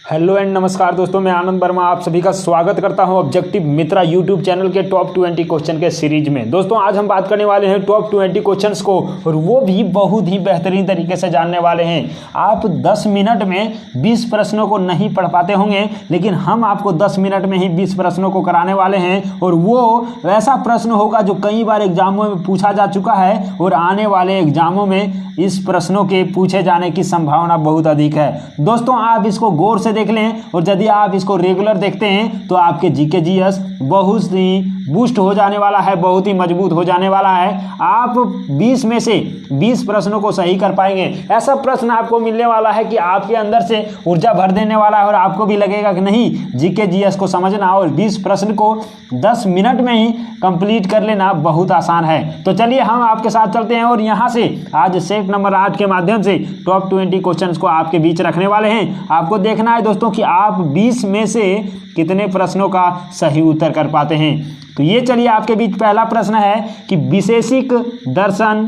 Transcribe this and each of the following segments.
Hello and नमस्कार दोस्तों, मैं आनंद वर्मा आप सभी का स्वागत करता हूं ऑब्जेक्टिव मित्रा यूट्यूब चैनल के टॉप 20 क्वेश्चन के सीरीज में। दोस्तों आज हम बात करने वाले हैं टॉप 20 क्वेश्चंस को, और वो भी बहुत ही बेहतरीन तरीके से जानने वाले हैं। आप 10 मिनट में 20 प्रश्नों को नहीं पढ़ पाते होंगे, लेकिन हम आपको 10 मिनट में ही 20 प्रश्नों को कराने वाले हैं। और वो ऐसा प्रश्न होगा जो कई बार एग्जामों में पूछा जा चुका है, और आने वाले एग्जामों में इस प्रश्नों के पूछे जाने की संभावना बहुत अधिक है। दोस्तों आप इसको गौर से देख लें, और यदि आप इसको रेगुलर देखते हैं तो आपके जीके जीएस बहुत ही बूस्ट हो जाने वाला है, बहुत ही मजबूत हो जाने वाला है। आप 20 में से 20 प्रश्नों को सही कर पाएंगे। ऐसा प्रश्न आपको मिलने वाला है कि आपके अंदर से ऊर्जा भर देने वाला है, और आपको भी लगेगा कि नहीं, जीके जीएस को समझना और 20 प्रश्न को 10 मिनट में ही कंप्लीट कर लेना बहुत आसान है। तो चलिए हम आपके साथ चलते हैं, और यहाँ से आज सेट नंबर 8 के माध्यम से टॉप 20 क्वेश्चंस को आपके बीच रखने वाले हैं। आपको देखना है दोस्तों कि आप 20 में से कितने प्रश्नों का सही उत्तर कर पाते हैं। तो ये चलिए आपके बीच पहला प्रश्न है कि विशेषिक दर्शन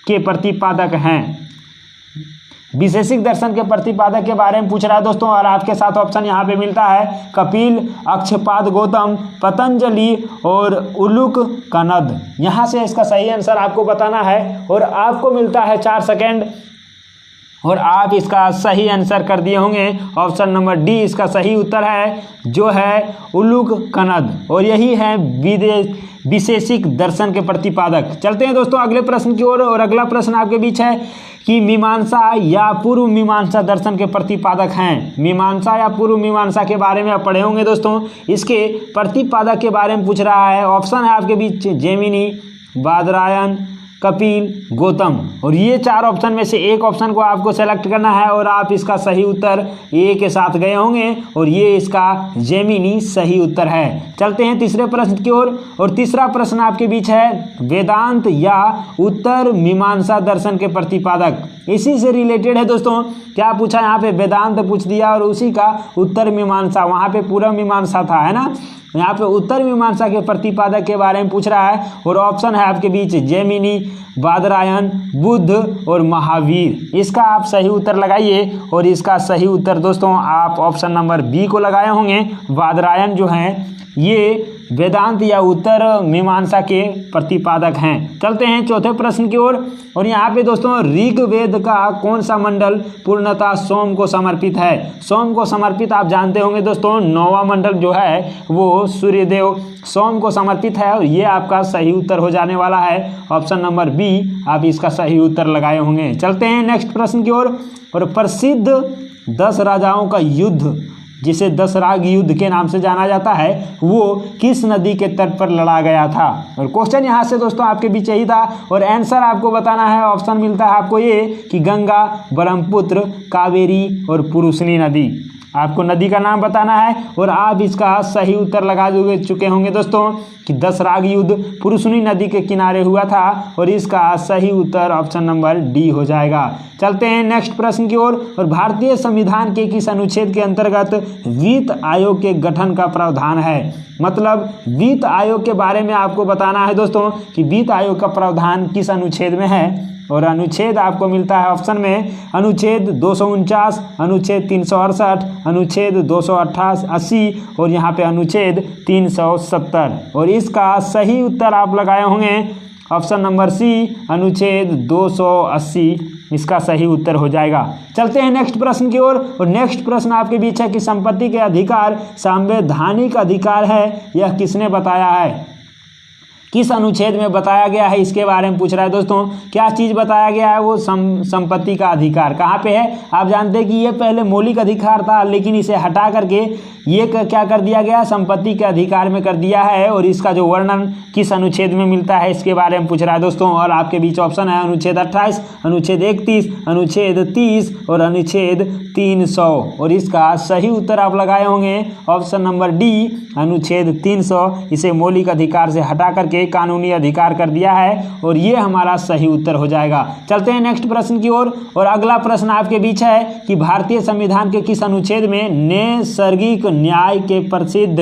के प्रतिपादक हैं। विशेषिक दर्शन के प्रतिपादक के बारे में पूछ रहा है दोस्तों, और आपके साथ ऑप्शन यहाँ पे मिलता है कपिल, अक्षपाद गौतम, पतंजलि और उलुक कनद। यहाँ से इसका सही आंसर आपको बताना है, और आपको मिलता है 4 सेकेंड, और आप इसका सही आंसर कर दिए होंगे। ऑप्शन नंबर डी इसका सही उत्तर है, जो है उलुक कनद, और यही है विशेषिक दर्शन के प्रतिपादक। चलते हैं दोस्तों अगले प्रश्न की ओर, और अगला प्रश्न आपके बीच है कि मीमांसा या पूर्व मीमांसा दर्शन के प्रतिपादक हैं। मीमांसा या पूर्व मीमांसा के बारे में आप पढ़े होंगे दोस्तों। इसके प्रतिपादक के बारे में पूछ रहा है। ऑप्शन है आपके बीच जैमिनी, बादरायण, कपिल, गौतम, और ये 4 ऑप्शन में से एक ऑप्शन को आपको सेलेक्ट करना है, और आप इसका सही उत्तर ए के साथ गए होंगे, और ये इसका जैमिनी सही उत्तर है। चलते हैं तीसरे प्रश्न की ओर, और तीसरा प्रश्न आपके बीच है वेदांत या उत्तर मीमांसा दर्शन के प्रतिपादक। इसी से रिलेटेड है दोस्तों। क्या पूछा यहाँ पे, वेदांत पूछ दिया, और उसी का उत्तर मीमांसा, वहाँ पे पूर्व मीमांसा था, है ना। यहाँ पे उत्तर मीमांसा के प्रतिपादक के बारे में पूछ रहा है, और ऑप्शन है आपके बीच जैमिनी, बादरायण, बुद्ध और महावीर। इसका आप सही उत्तर लगाइए, और इसका सही उत्तर दोस्तों आप ऑप्शन नंबर बी को लगाए होंगे। बादरायण जो हैं ये वेदांत या उत्तर मीमांसा के प्रतिपादक हैं। चलते हैं चौथे प्रश्न की ओर, और यहाँ पे दोस्तों ऋग्वेद का कौन सा मंडल पूर्णतः सोम को समर्पित है। सोम को समर्पित आप जानते होंगे दोस्तों, 9वां मंडल जो है वो सूर्यदेव सोम को समर्पित है, और ये आपका सही उत्तर हो जाने वाला है। ऑप्शन नंबर बी आप इसका सही उत्तर लगाए होंगे। चलते हैं नेक्स्ट प्रश्न की ओर, और प्रसिद्ध 10 राजाओं का युद्ध, जिसे 10 राग युद्ध के नाम से जाना जाता है, वो किस नदी के तट पर लड़ा गया था। और क्वेश्चन यहाँ से दोस्तों आपके बीच यही था, और आंसर आपको बताना है। ऑप्शन मिलता है आपको ये कि गंगा, ब्रह्मपुत्र, कावेरी और पुरुषनी नदी। आपको नदी का नाम बताना है, और आप इसका सही उत्तर लगा चुके होंगे दोस्तों कि 10 राग युद्ध पुरुषनी नदी के किनारे हुआ था, और इसका सही उत्तर ऑप्शन नंबर डी हो जाएगा। चलते हैं नेक्स्ट प्रश्न की ओर, और भारतीय संविधान के किस अनुच्छेद के अंतर्गत वित्त आयोग के गठन का प्रावधान है। मतलब वित्त आयोग के बारे में आपको बताना है दोस्तों कि वित्त आयोग का प्रावधान किस अनुच्छेद में है, और अनुच्छेद आपको मिलता है ऑप्शन में अनुच्छेद 249, अनुच्छेद 368, अनुच्छेद 280, और यहाँ पे अनुच्छेद 370, और इसका सही उत्तर आप लगाए होंगे ऑप्शन नंबर सी अनुच्छेद 280 इसका सही उत्तर हो जाएगा। चलते हैं नेक्स्ट प्रश्न की ओर, और नेक्स्ट प्रश्न आपके बीच है कि संपत्ति के अधिकार संवैधानिक अधिकार है, यह किसने बताया है। किस अनुच्छेद में बताया गया है, इसके बारे में पूछ रहा है दोस्तों। क्या चीज़ बताया गया है, वो संपत्ति का अधिकार कहाँ पे है। आप जानते हैं कि ये पहले मौलिक अधिकार था, लेकिन इसे हटा करके ये क्या कर दिया गया, संपत्ति के अधिकार में कर दिया है, और इसका जो वर्णन किस अनुच्छेद में मिलता है इसके बारे में पूछ रहा है दोस्तों। और आपके बीच ऑप्शन है अनुच्छेद 28, अनुच्छेद 31, अनुच्छेद 30 और अनुच्छेद 300, और इसका सही उत्तर आप लगाए होंगे ऑप्शन नंबर डी अनुच्छेद 300। इसे मौलिक अधिकार से हटा करके कानूनी अधिकार कर दिया है, और ये हमारा सही उत्तर हो जाएगा। चलते हैं नेक्स्ट प्रश्न की ओर, और अगला प्रश्न आपके बीच है कि भारतीय संविधान के किस अनुच्छेद में नैसर्गिक न्याय के प्रसिद्ध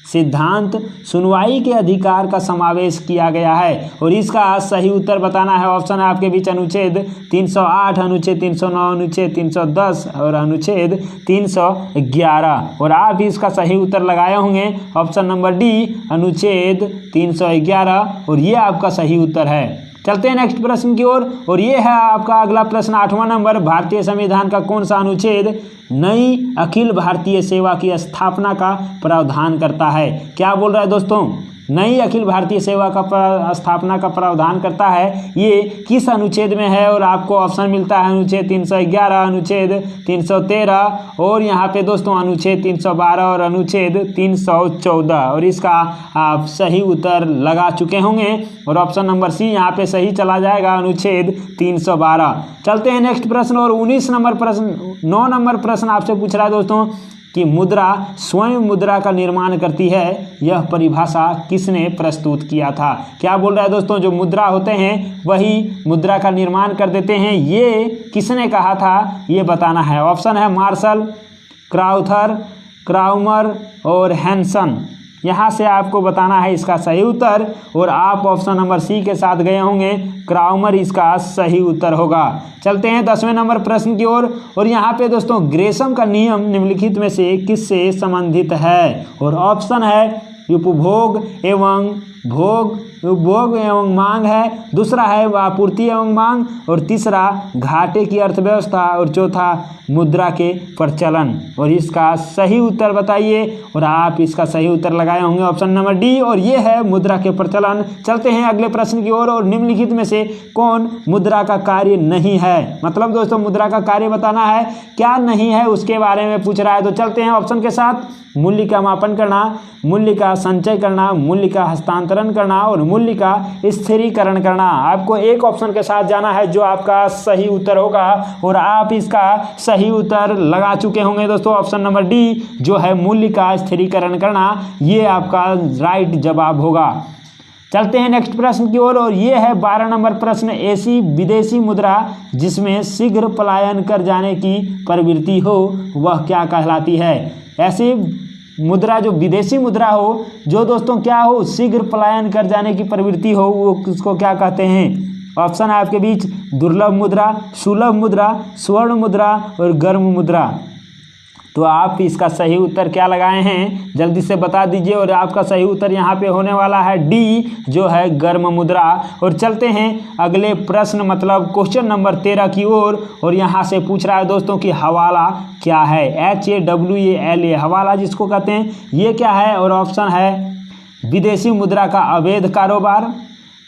सिद्धांत सुनवाई के अधिकार का समावेश किया गया है? और इसका सही उत्तर बताना है। ऑप्शन है आपके बीच अनुच्छेद 308, अनुच्छेद 309, अनुच्छेद 310 और अनुच्छेद 311। और आप इसका सही उत्तर लगाए होंगे ऑप्शन नंबर डी, अनुच्छेद 311, और ये आपका सही उत्तर है। चलते हैं नेक्स्ट प्रश्न की ओर। और ये है आपका अगला प्रश्न 8वां नंबर। भारतीय संविधान का कौन सा अनुच्छेद नई अखिल भारतीय सेवा की स्थापना का प्रावधान करता है? क्या बोल रहा है दोस्तों? नई अखिल भारतीय सेवा का स्थापना का प्रावधान करता है, ये किस अनुच्छेद में है? और आपको ऑप्शन मिलता है अनुच्छेद 311, अनुच्छेद 313 और यहाँ पे दोस्तों अनुच्छेद 312 और अनुच्छेद 314। और इसका आप सही उत्तर लगा चुके होंगे और ऑप्शन नंबर सी यहाँ पे सही चला जाएगा, अनुच्छेद 312। चलते हैं नेक्स्ट प्रश्न। और 19 नंबर प्रश्न 9 नंबर प्रश्न आपसे पूछ रहा है दोस्तों कि मुद्रा स्वयं मुद्रा का निर्माण करती है, यह परिभाषा किसने प्रस्तुत किया था? क्या बोल रहा है दोस्तों? जो मुद्रा होते हैं वही मुद्रा का निर्माण कर देते हैं, ये किसने कहा था ये बताना है। ऑप्शन है मार्शल, क्राउथर, क्राउमर और हैंसन। यहाँ से आपको बताना है इसका सही उत्तर और आप ऑप्शन नंबर सी के साथ गए होंगे, क्राउमर इसका सही उत्तर होगा। चलते हैं 10वें नंबर प्रश्न की ओर। और यहाँ पे दोस्तों ग्रेशम का नियम निम्नलिखित में से किससे संबंधित है? और ऑप्शन है उपभोग एवं उपभोग एवं मांग है, दूसरा है आपूर्ति एवं मांग, और तीसरा घाटे की अर्थव्यवस्था, और चौथा मुद्रा के प्रचलन। और इसका सही उत्तर बताइए और आप इसका सही उत्तर लगाए होंगे ऑप्शन नंबर डी, और ये है मुद्रा के प्रचलन। चलते हैं अगले प्रश्न की ओर। और निम्नलिखित में से कौन मुद्रा का कार्य नहीं है? मतलब दोस्तों मुद्रा का कार्य बताना है, क्या नहीं है उसके बारे में पूछ रहा है। तो चलते हैं ऑप्शन के साथ। मूल्य का मापन करना, मूल्य का संचय करना, मूल्य का हस्तांतरण करना और मूल्य का स्थिरीकरण करना। आपको एक ऑप्शन के साथ जाना है जो आपका सही उत्तर होगा और आप इसका सही उत्तर लगा चुके होंगे दोस्तों। ऑप्शन नंबर डी जो है मूल्य का स्थिरीकरण करना, ये आपका राइट जवाब होगा। चलते हैं नेक्स्ट प्रश्न की ओर। और ये है 12 नंबर प्रश्न। ऐसी विदेशी मुद्रा जिसमें शीघ्र पलायन कर जाने की प्रवृत्ति हो वह क्या कहलाती है? ऐसी मुद्रा जो विदेशी मुद्रा हो, जो दोस्तों क्या हो, शीघ्र पलायन कर जाने की प्रवृत्ति हो, वो उसको क्या कहते हैं? ऑप्शन है आपके बीच दुर्लभ मुद्रा, सुलभ मुद्रा, स्वर्ण मुद्रा और गर्म मुद्रा। तो आप इसका सही उत्तर क्या लगाए हैं जल्दी से बता दीजिए। और आपका सही उत्तर यहाँ पे होने वाला है डी जो है गर्म मुद्रा। और चलते हैं अगले प्रश्न मतलब क्वेश्चन नंबर 13 की ओर। और यहाँ से पूछ रहा है दोस्तों कि हवाला क्या है? HAWALA हवाला जिसको कहते हैं ये क्या है? और ऑप्शन है विदेशी मुद्रा का अवैध कारोबार,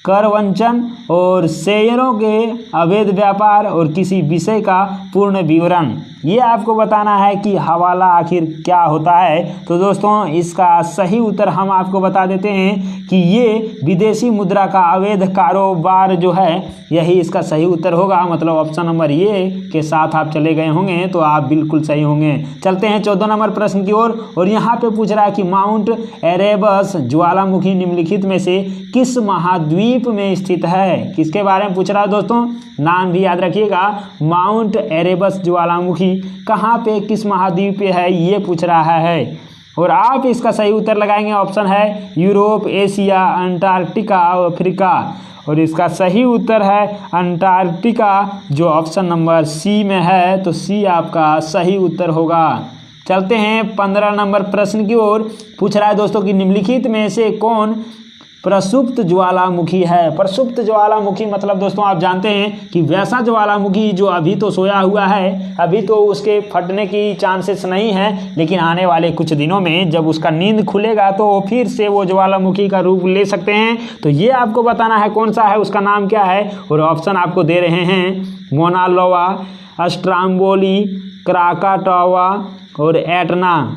कर वंचन और शेयरों के अवैध व्यापार और किसी विषय का पूर्ण विवरण। ये आपको बताना है कि हवाला आखिर क्या होता है। तो दोस्तों इसका सही उत्तर हम आपको बता देते हैं कि ये विदेशी मुद्रा का अवैध कारोबार जो है यही इसका सही उत्तर होगा। मतलब ऑप्शन नंबर ये के साथ आप चले गए होंगे तो आप बिल्कुल सही होंगे। चलते हैं 14 नंबर प्रश्न की ओर। और यहाँ पे पूछ रहा है कि माउंट एरेबस ज्वालामुखी निम्नलिखित में से किस महाद्वीप में स्थित है? किसके बारे में पूछ रहा है दोस्तों? नाम भी याद रखिएगा, माउंट एरेबस ज्वालामुखी कहाँ पे किस महाद्वीप पे है ये पूछ रहा है। और आप इसका सही उत्तर लगाएंगे। ऑप्शन है यूरोप, एशिया, अंटार्कटिका और अफ्रीका। और इसका सही उत्तर है अंटार्कटिका जो ऑप्शन नंबर सी में है। तो सी आपका सही उत्तर होगा। चलते हैं 15 नंबर प्रश्न की ओर। पूछ रहा है दोस्तों कि निम्नलिखित में से कौन प्रसुप्त ज्वालामुखी है? प्रसुप्त ज्वालामुखी मतलब दोस्तों आप जानते हैं कि वैसा ज्वालामुखी जो अभी तो सोया हुआ है, अभी तो उसके फटने की चांसेस नहीं है, लेकिन आने वाले कुछ दिनों में जब उसका नींद खुलेगा तो फिर से वो ज्वालामुखी का रूप ले सकते हैं। तो ये आपको बताना है कौन सा है, उसका नाम क्या है। और ऑप्शन आपको दे रहे हैं मोना लोआ, स्ट्रोम्बोली, क्राकाटोआ और एटना।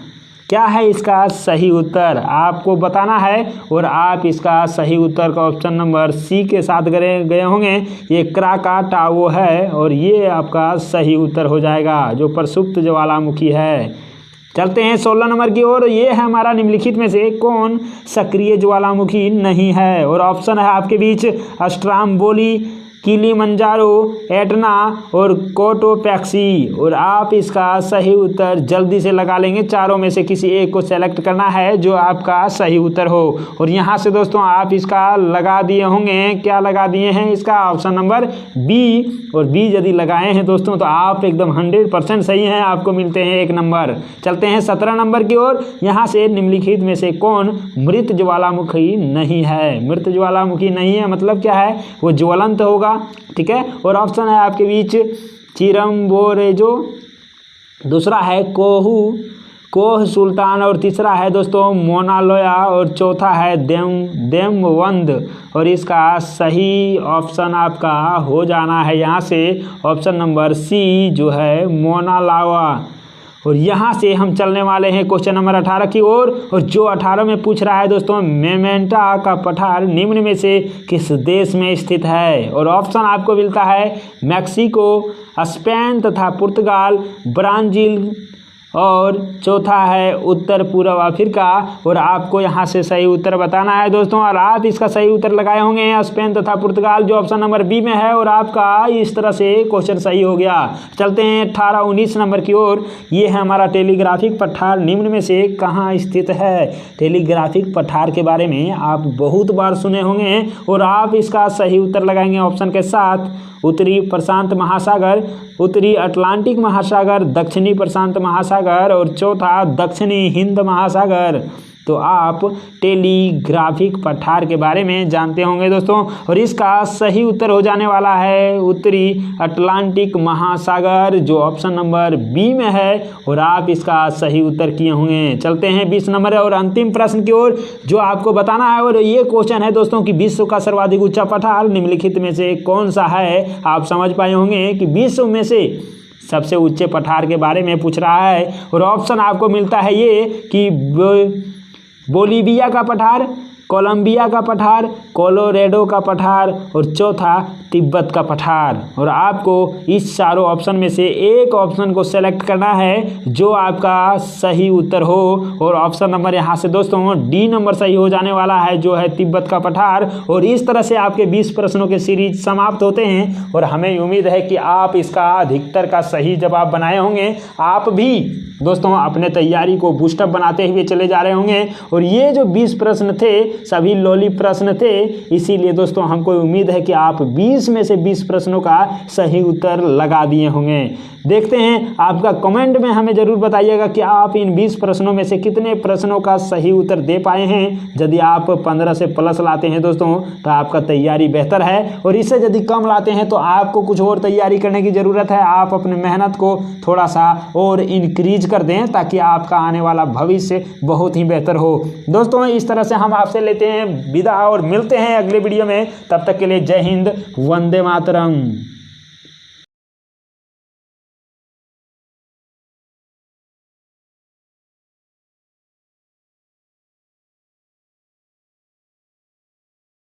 क्या है इसका सही उत्तर आपको बताना है। और आप इसका सही उत्तर का ऑप्शन नंबर सी के साथ गए होंगे, ये क्राकाटाओ है और ये आपका सही उत्तर हो जाएगा जो प्रसुप्त ज्वालामुखी है। चलते हैं 16 नंबर की ओर। ये है हमारा निम्नलिखित में से कौन सक्रिय ज्वालामुखी नहीं है? और ऑप्शन है आपके बीच स्ट्रोम्बोली किलिमंजारो, एटना और कोटोपैक्सी। और आप इसका सही उत्तर जल्दी से लगा लेंगे, चारों में से किसी एक को सेलेक्ट करना है जो आपका सही उत्तर हो। और यहाँ से दोस्तों आप इसका लगा दिए होंगे, क्या लगा दिए हैं, इसका ऑप्शन नंबर बी। और बी यदि लगाए हैं दोस्तों तो आप एकदम 100% सही हैं, आपको मिलते हैं 1 नंबर। चलते हैं 17 नंबर की ओर। यहाँ से निम्नलिखित में से कौन मृत ज्वालामुखी नहीं है? मृत ज्वालामुखी नहीं है मतलब क्या है, वो ज्वलंत होगा, ठीक है। और ऑप्शन है आपके बीच चिरम्बोरेजो, दूसरा है कोह सुल्तान, और तीसरा है दोस्तों मोना लोया, और चौथा है देमवंद। और इसका सही ऑप्शन आपका हो जाना है यहाँ से ऑप्शन नंबर सी, जो है मोना लावा। और यहाँ से हम चलने वाले हैं क्वेश्चन नंबर 18 की ओर। और जो 18 में पूछ रहा है दोस्तों, मेमेंटा का पठार निम्न में से किस देश में स्थित है? और ऑप्शन आपको मिलता है मैक्सिको, स्पेन तथा पुर्तगाल, ब्राज़ील, और चौथा है उत्तर पूर्व अफ्रीका। और आपको यहाँ से सही उत्तर बताना है दोस्तों। और आप इसका सही उत्तर लगाए होंगे स्पेन तथा पुर्तगाल, जो ऑप्शन नंबर बी में है। और आपका इस तरह से क्वेश्चन सही हो गया। चलते हैं 18-19 नंबर की ओर। ये है हमारा टेलीग्राफिक पठार निम्न में से कहाँ स्थित है? टेलीग्राफिक पठार के बारे में आप बहुत बार सुने होंगे और आप इसका सही उत्तर लगाएंगे ऑप्शन के साथ उत्तरी प्रशांत महासागर, उत्तरी अटलांटिक महासागर, दक्षिणी प्रशांत महासागर, और चौथा दक्षिणी हिंद महासागर। तो आप टेलीग्राफिक पठार के बारे में जानते होंगे दोस्तों। और इसका सही उत्तर हो जाने वाला है उत्तरी अटलांटिक महासागर, जो ऑप्शन नंबर बी में है। और आप इसका सही उत्तर किए होंगे। चलते हैं 20 नंबर और अंतिम प्रश्न की ओर, जो आपको बताना है। और ये क्वेश्चन है दोस्तों कि विश्व का सर्वाधिक ऊंचा पठार निम्नलिखित में से कौन सा है? आप समझ पाए होंगे कि विश्व में से सबसे ऊंचे पठार के बारे में पूछ रहा है। और ऑप्शन आपको मिलता है ये कि बोलीविया का पठार, कोलंबिया का पठार, कोलोरेडो का पठार, और चौथा तिब्बत का पठार। और आपको इस चारों ऑप्शन में से एक ऑप्शन को सेलेक्ट करना है जो आपका सही उत्तर हो। और ऑप्शन नंबर यहाँ से दोस्तों डी नंबर सही हो जाने वाला है, जो है तिब्बत का पठार। और इस तरह से आपके 20 प्रश्नों के सीरीज समाप्त होते हैं। और हमें उम्मीद है कि आप इसका अधिकतर का सही जवाब बनाए होंगे। आप भी दोस्तों अपने तैयारी को बूस्टअप बनाते हुए चले जा रहे होंगे। और ये जो 20 प्रश्न थे सभी लॉली प्रश्न थे, इसीलिए दोस्तों हमको उम्मीद है कि आप 20 में से 20 प्रश्नों का सही उत्तर लगा दिए होंगे। देखते हैं, आपका कमेंट में हमें जरूर बताइएगा कि आप इन 20 प्रश्नों में से कितने प्रश्नों का सही उत्तर दे पाए हैं। यदि आप 15 से प्लस लाते हैं दोस्तों तो आपका तैयारी बेहतर है। और इससे यदि कम लाते हैं तो आपको कुछ और तैयारी करने की ज़रूरत है। आप अपने मेहनत को थोड़ा सा और इंक्रीज कर दें ताकि आपका आने वाला भविष्य बहुत ही बेहतर हो। दोस्तों इस तरह से हम आपसे लेते हैं विदा और मिलते हैं अगले वीडियो में। तब तक के लिए जय हिंद, वंदे मातरम।